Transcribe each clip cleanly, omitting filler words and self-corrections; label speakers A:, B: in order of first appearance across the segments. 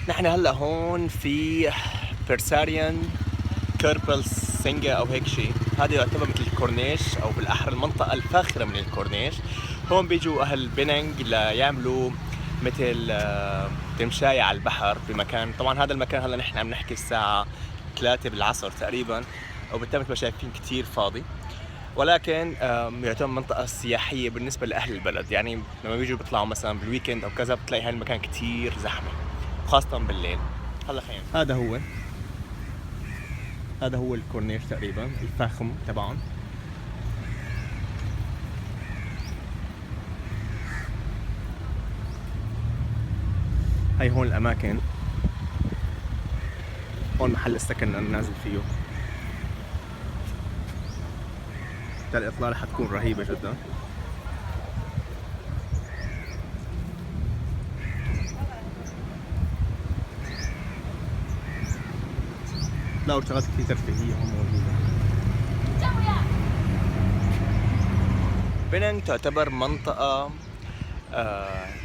A: نحن هلا هون في برساريان كيربل سينجا او هيك شيء. هذا يعتبر مثل الكورنيش او بالاحرى المنطقه الفاخره من الكورنيش. هون بيجوا اهل بننج ليعملوا مثل تمشاية على البحر بمكان. طبعا هذا المكان هلا نحن عم نحكي الساعه 3 بالعصر تقريبا، وبالتالي مثل ما شايفين كثير فاضي، ولكن يعتبر منطقة سياحية بالنسبة لأهل البلد. يعني لما بيجوا بيطلعوا مثلا بالويكند أو كذا بتلاقي هاي المكان كتير زحمة، خاصة بالليل. هلا خير، هذا هو الكورنيش تقريبا الفاخم تبعهم. هاي هون الأماكن، هون محل السكن اللي أنا نازل فيه. الإطلالة حتكون رهيبة جدا. لا، شغلات كثير ترفيهية هون موجودة. بنانج تعتبر منطقة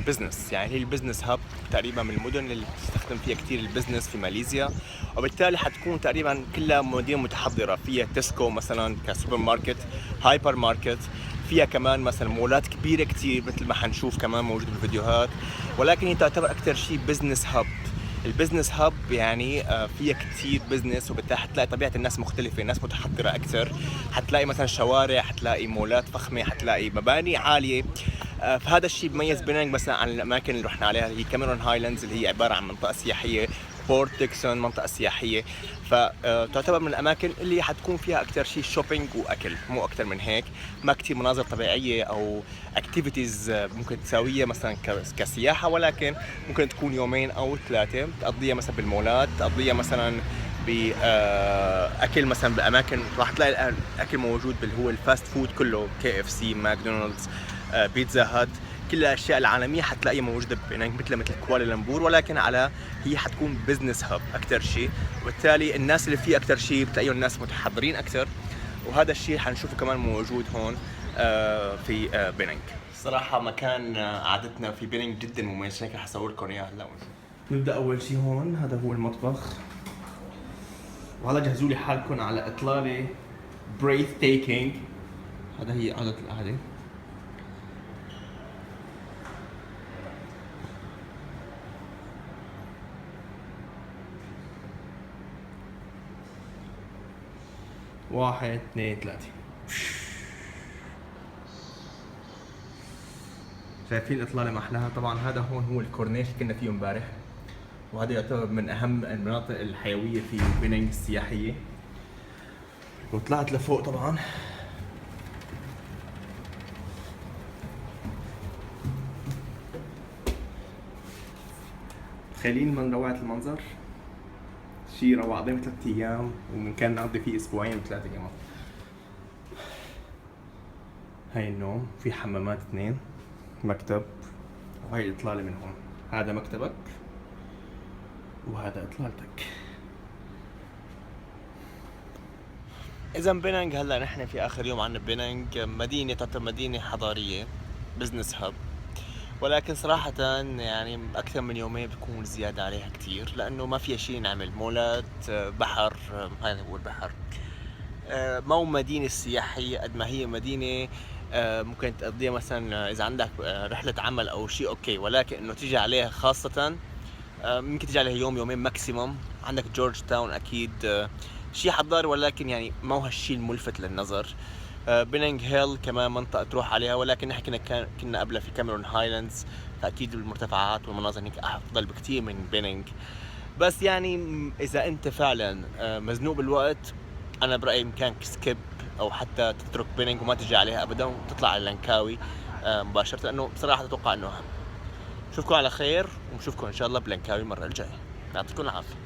A: بزنس، يعني هي البزنس هاب تقريبا من المدن اللي بتستخدم فيها كثير البزنس في ماليزيا، وبالتالي حتكون تقريبا كلها مدينة متحضرة. فيها تسكو مثلا كسوبر ماركت، هايبر ماركت، فيها كمان مثلا مولات كبيرة كثير مثل ما حنشوف كمان موجود بالفيديوهات. ولكن هي تعتبر أكثر شيء بزنس هاب. البزنس هاب يعني فيها كثير بزنس، وبالتالي حتلاقي طبيعة الناس مختلفة، الناس متحضرة أكثر. حتلاقي مثلا شوارع، حتلاقي مولات فخمة، حتلاقي مباني عالية. فهذا الشيء بميز بنانج مثلا عن الاماكن اللي رحنا عليها، هي كاميرون هايلاندز اللي هي عباره عن منطقه سياحيه، بورت ديكسون منطقه سياحيه. فتعتبر من الاماكن اللي حتكون فيها اكثر شيء شوبينج واكل، مو اكثر من هيك. ما كثير مناظر طبيعيه او اكتيفيتيز ممكن تساويها مثلا كسياحه، ولكن ممكن تكون يومين او ثلاثه تقضيها مثلا بالمولات، تقضيها مثلا باكل مثلا باماكن. راح تلاقي الاكل موجود اللي هو الفاست فود كله، KFC، ماكدونالدز، بيتزا هات. كل الاشياء العالميه حتلاقيها موجوده بهناك، مثل كوالالمبور، ولكن على هي حتكون بزنس هاب اكثر شيء، وبالتالي الناس اللي فيه اكثر شيء بتلاقيهم الناس متحضرين اكثر. وهذا الشيء حنشوفه كمان موجود هون في بينينج. صراحه مكان قعدتنا في بينينج جدا مميز، هيك رح اصور لكم اياه هلا. نبدا اول شيء هون، هذا هو المطبخ، وهلا جهزوا لي حالكم على اطلاله بريث تيكينج. هذا هي قعده القعده. واحد اثنين ثلاثة. شايفين الإطلالة محلاها. طبعا هذا هون هو الكورنيش اللي كنا فيه امبارح، وهذا يعتبر من أهم المناطق الحيوية في بينينج السياحية. وطلعت لفوق طبعا. تخيلين من روعة المنظر، شيء روعة. قضينا 3 أيام ومن كان نقضي فيه أسبوعين و3 كمان. هاي النوم، في حمامات 2، مكتب، وهي الإطلالة من هون. هذا مكتبك وهذا إطلالتك. إذا بينانج هلا نحن في آخر يوم عنا ببينانج. مدينة تعتبر مدينة حضارية، بزنس هاب، ولكن صراحة يعني أكثر من يومين بيكون زيادة عليها كتير، لأنه ما فيها شيء نعمل. مولات، بحر، هذا هو البحر. مو مدينة سياحية قد ما هي مدينة ممكن تقضيها مثلا إذا عندك رحلة عمل أو شيء أوكي، ولكن إنه تيجي عليها خاصة ممكن تيجي عليها يوم يومين ماكسيموم. عندك جورج تاون أكيد شيء حضاري، ولكن يعني ما هو هالشيء الملفت للنظر. بينينج هيل كمان منطقة تروح عليها، ولكن نحن كنا قبلها في كاميرون هايلاندز، فأكيد المرتفعات والمناظر هناك أفضل بكتير من بينينج. بس يعني إذا أنت فعلا مزنوق بالوقت، أنا برأيي بإمكانك سكيب أو حتى تترك بينينج وما تجي عليها أبدا وتطلع على لانكاوي مباشرة، لأنه بصراحة أتوقع أنه أهم. نشوفكم على خير، ونشوفكم إن شاء الله بلانكاوي المرة الجاية. يعطيكم العافية.